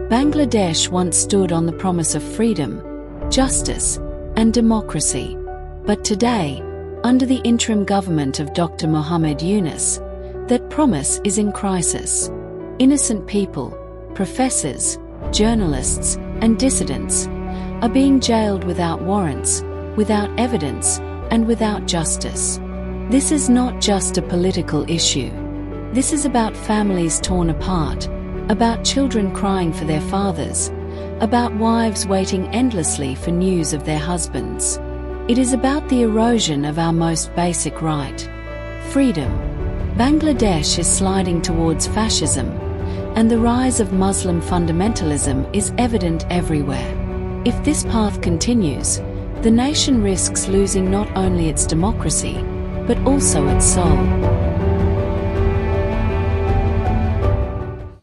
Bangladesh once stood on the promise of freedom, justice, and democracy. But today, under the interim government of Dr. Mohamed Yunus, that promise is in crisis. Innocent people, professors, journalists, and dissidents are being jailed without warrants, without evidence, and without justice. This is not just a political issue. This is about families torn apart, about children crying for their fathers, about wives waiting endlessly for news of their husbands. It is about the erosion of our most basic right, freedom. Bangladesh is sliding towards fascism, and the rise of Muslim fundamentalism is evident everywhere. If this path continues, the nation risks losing not only its democracy, but also its soul.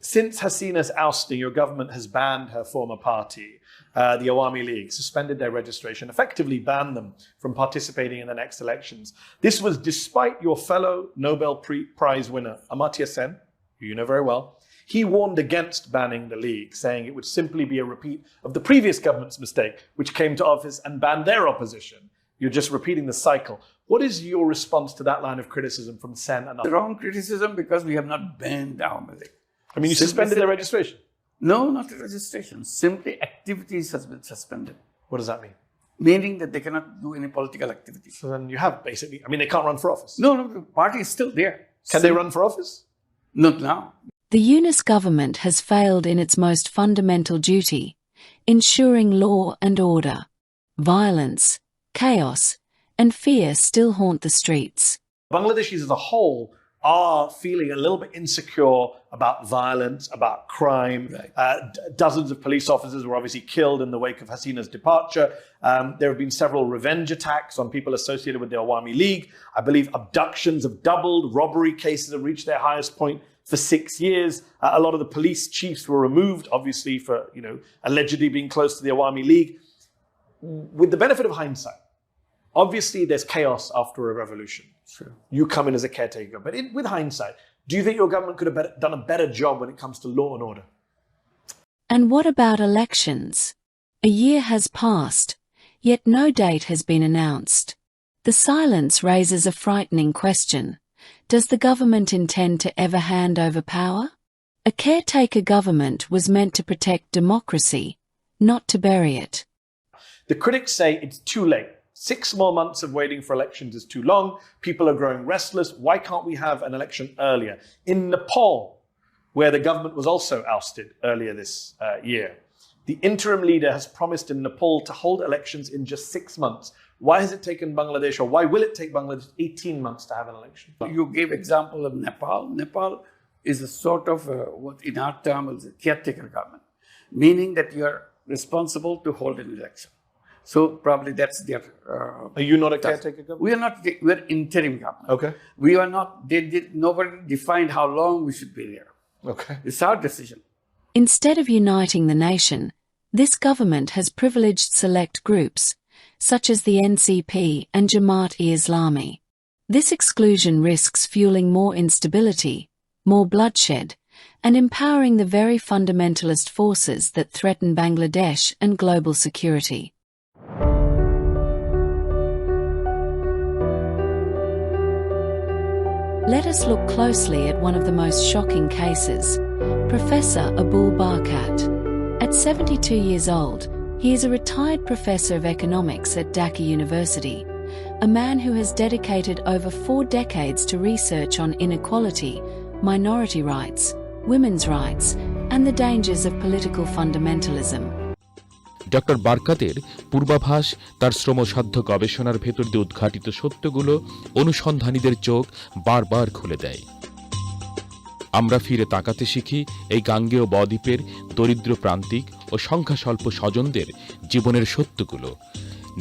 Since Hasina's ousting, your government has banned her former party, the Awami League, suspended their registration, effectively banned them from participating in the next elections. This was despite your fellow Nobel Prize winner, Amartya Sen, who you know very well. He warned against banning the League, saying it would simply be a repeat of the previous government's mistake, which came to office and banned their opposition. You're just repeating the cycle. What is your response to that line of criticism from Sen and others? The wrong criticism because we have not banned the Awami League. I mean, you suspended their registration? No, not the registration. Simply activities has been suspended. What does that mean? Meaning that they cannot do any political activities. So then you have basically, I mean, they can't run for office. No, the party is still there. Can they run for office? Not now. The Yunus government has failed in its most fundamental duty, ensuring law and order. Violence, chaos, and fear still haunt the streets. Bangladeshis as a whole are feeling a little bit insecure about violence, about crime. Right. Dozens of police officers were obviously killed in the wake of Hasina's departure. There have been several revenge attacks on people associated with the Awami League. I believe abductions have doubled. Robbery cases have reached their highest point for 6 years. A lot of the police chiefs were removed, obviously, for allegedly being close to the Awami League. With the benefit of hindsight, obviously there's chaos after a revolution. Sure. You come in as a caretaker. But with hindsight, do you think your government could have done a better job when it comes to law and order? And what about elections? A year has passed, yet no date has been announced. The silence raises a frightening question. Does the government intend to ever hand over power? A caretaker government was meant to protect democracy, not to bury it. The critics say it's too late. 6 more months of waiting for elections is too long. People are growing restless. Why can't we have an election earlier? In Nepal, where the government was also ousted earlier this year, the interim leader has promised in Nepal to hold elections in just 6 months. Why has it taken Bangladesh, or why will it take Bangladesh 18 months to have an election? You gave example of Nepal. Nepal is a sort of what in our term is a caretaker government, meaning that you are responsible to hold an election. So probably that's their. Are you not a caretaker government? We are not. We are interim government. Okay. We are not. Nobody defined how long we should be there. Okay. It's our decision. Instead of uniting the nation, this government has privileged select groups, such as the NCP and Jamaat-e-Islami. This exclusion risks fueling more instability, more bloodshed, and empowering the very fundamentalist forces that threaten Bangladesh and global security. Let us look closely at one of the most shocking cases, Professor Abul Barkat. At 72 years old, he is a retired professor of economics at Dhaka University, a man who has dedicated over 4 decades to research on inequality, minority rights, women's rights, and the dangers of political fundamentalism. Doctor বারকাতের পূর্বাভাস তার শ্রমসাধ্য গবেষণার ভেতর দিয়ে উদ্ঘাটিত সত্যগুলো অনুসন্ধানীদের চোখ বারবার খুলে দেয়। আমরা ফিরে তাকাতে শিখি এই গাঙ্গেয় বদ্বীপের দরিদ্র প্রান্তিক ও সংখ্যাস্বল্প স্বজনদের জীবনের সত্যগুলো,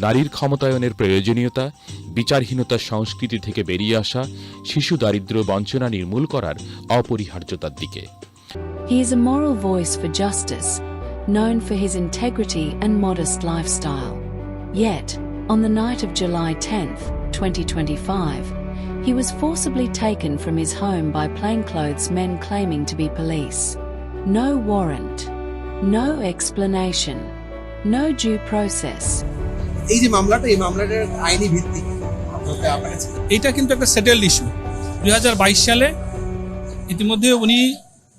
নারীর ক্ষমতায়নের প্রয়োজনীয়তা, বিচারহীনতার সংস্কৃতি থেকে বেরিয়ে আসা, শিশু দারিদ্র্য বঞ্চনা নির্মূল করার অপরিহার্যতার দিকে। He is a moral voice for justice, known for his integrity and modest lifestyle. Yet, on the night of July 10, 2025, he was forcibly taken from his home by plainclothes men claiming to be police. No warrant, No explanation. No due process. এই যে মামলাটা, এই মামলাটার আইনি ভিত্তি আপনার কাছে? এটা কিন্তু একটা সেটেলড ইস্যু। 2022 সালে ইতিমধ্যে উনি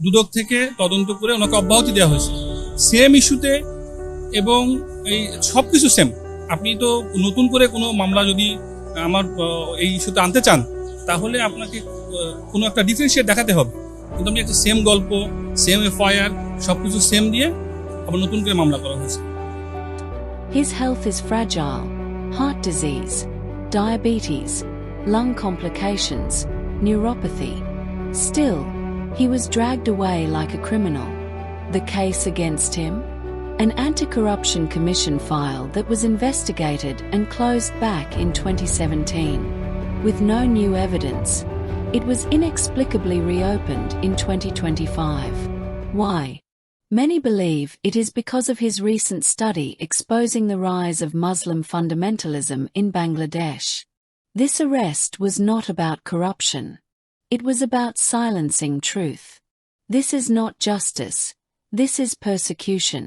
দুদক থেকে তদন্ত করে ওনাকে অব্যাহতি দেওয়া হয়েছে সেম ইস্যুতে, এবং এই সব কিছু সেম। আপনি তো নতুন করে কোনো মামলা যদি আমার এই ইস্যুতে আনতে চান, তাহলে আপনাকে কোনো একটা ডিফারেন্সিয়েট দেখাতে হবে। কিন্তু আপনি একটা সেম গল্প, সেম এফআইআর, সব কিছু সেম দিয়ে আবার নতুন করে মামলা করা হয়েছে। His health is fragile. Heart disease, diabetes, lung complications, neuropathy. Still, he was dragged away like a criminal. The case against him? An anti-corruption commission file that was investigated and closed back in 2017. With no new evidence, it was inexplicably reopened in 2025. Why? Many believe it is because of his recent study exposing the rise of Muslim fundamentalism in Bangladesh. This arrest was not about corruption. It was about silencing truth. This is not justice. This is persecution.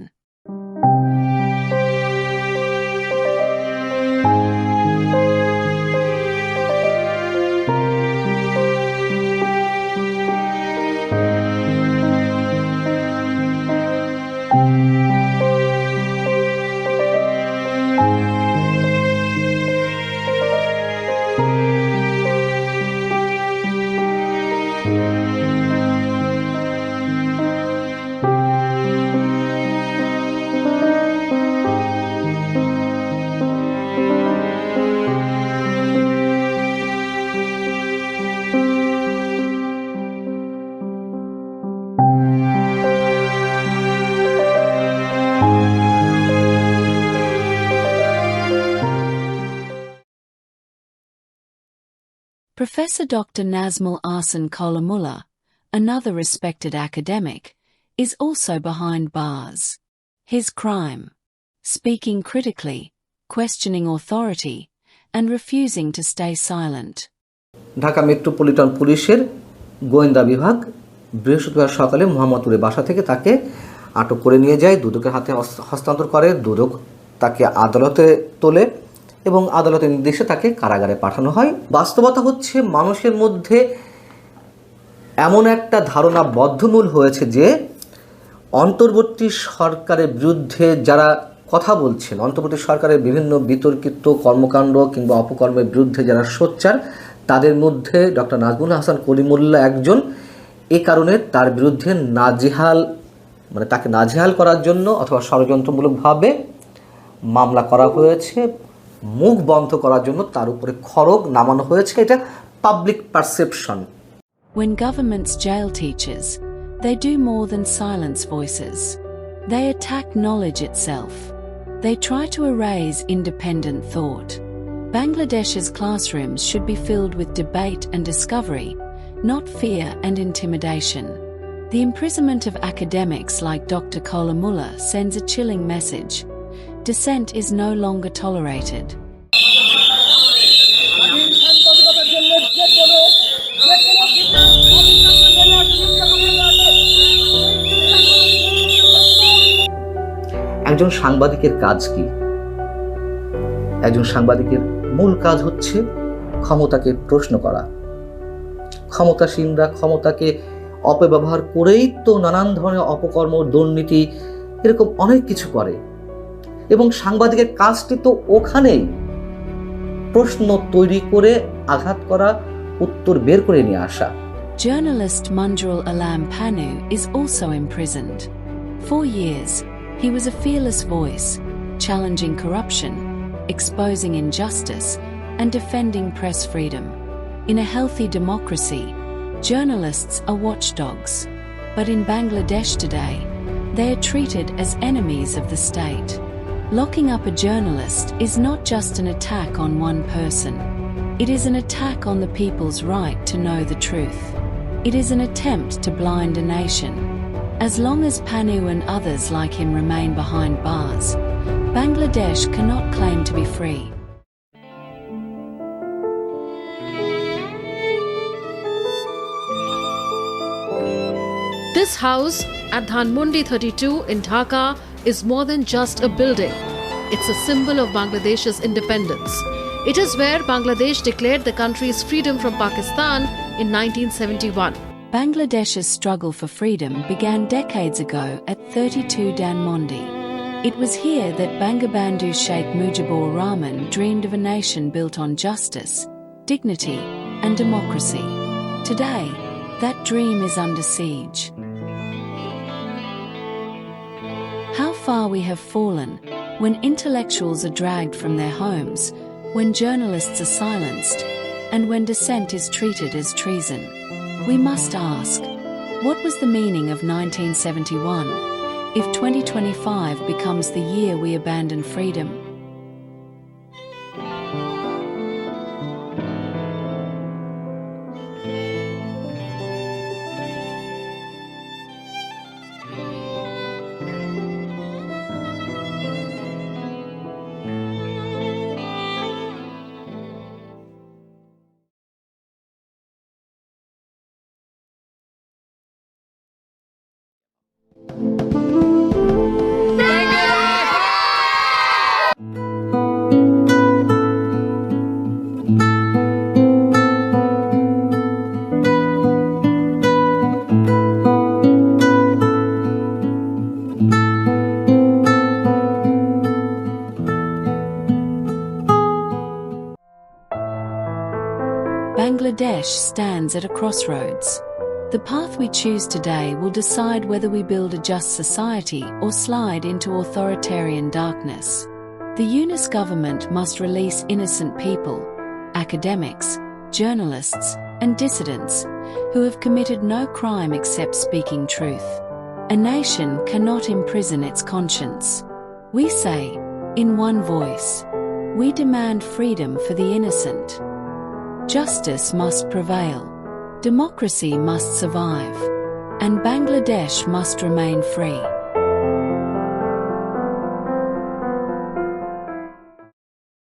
Professor Dr. Nazmul Ahsan Kolamullah, another respected academic, is also behind bars. His crime: speaking critically, questioning authority, and refusing to stay silent. Dhaka metropolitan পুলিশের গোয়েন্দা বিভাগ বৃহস্পতিবার সকালে মোহাম্মদপুরের বাসা থেকে তাকে আটক করে নিয়ে যায়, দুদকের হাতে হস্তান্তর করে। দুদক তাকে আদালতে তোলে এবং আদালতের নির্দেশে তাকে কারাগারে পাঠানো হয়। বাস্তবতা হচ্ছে, মানুষের মধ্যে এমন একটা ধারণা বদ্ধমূল হয়েছে যে অন্তর্বর্তী সরকারের বিরুদ্ধে যারা কথা বলছেন, অন্তর্বর্তী সরকারের বিভিন্ন বিতর্কিত কর্মকাণ্ড কিংবা অপকর্মের বিরুদ্ধে যারা সোচ্চার, তাদের মধ্যে ডক্টর নাজমুল হাসান কলিমুল্লাহ একজন। এ কারণে তার বিরুদ্ধে তাকে নাজেহাল করার জন্য অথবা ষড়যন্ত্রমূলকভাবে মামলা করা হয়েছে, মুখ বন্ধ করার জন্য তার উপরে খড়গ নামানো হয়েছে। এটা public perception. When governments jail teachers, they do more than silence voices. They attack knowledge itself. They try to erase independent thought. Bangladesh's classrooms should be filled with debate and discovery, not fear and intimidation. The imprisonment of academics like Dr. Kolamullah sends a chilling message. Dissent is no longer tolerated. একজন সাংবাদিকের কাজ কি? একজন সাংবাদিকের মূল কাজ হচ্ছে ক্ষমতাকে প্রশ্ন করা। ক্ষমতাসীনরা ক্ষমতাকে অপব্যবহার করেই তো নানান ধরনের অপকর্ম, দুর্নীতি, এরকম অনেক কিছু করে। এবং সাংবাদিকের কাজটি তো ওখানেই প্রশ্ন তৈরি করে আঘাত করা, উত্তর বের করে নিয়ে আসা। Journalist Manjrul Alam Panu is also imprisoned. 4 years, he was a fearless voice, challenging corruption, exposing injustice, and defending press freedom. In a healthy democracy, journalists are watchdogs. But in Bangladesh today, they are treated as enemies of the state. Locking up a journalist is not just an attack on one person. It is an attack on the people's right to know the truth. It is an attempt to blind a nation. As long as Panu and others like him remain behind bars, Bangladesh cannot claim to be free. This house at Dhanmondi 32 in Dhaka is more than just a building. It's a symbol of Bangladesh's independence. It is where Bangladesh declared the country's freedom from Pakistan in 1971. Bangladesh's struggle for freedom began decades ago at 32 Dhanmondi. It was here that Bangabandhu Sheikh Mujibur Rahman dreamed of a nation built on justice, dignity, and democracy. Today, that dream is under siege. How far we have fallen when intellectuals are dragged from their homes, when journalists are silenced, and when dissent is treated as treason. We must ask, what was the meaning of 1971 if 2025 becomes the year we abandon freedom? Bangladesh stands at a crossroads. The path we choose today will decide whether we build a just society or slide into authoritarian darkness. The Yunus government must release innocent people, academics, journalists, and dissidents who have committed no crime except speaking truth. A nation cannot imprison its conscience. We say, in one voice, we demand freedom for the innocent. Justice must prevail. Democracy must survive. And Bangladesh must remain free.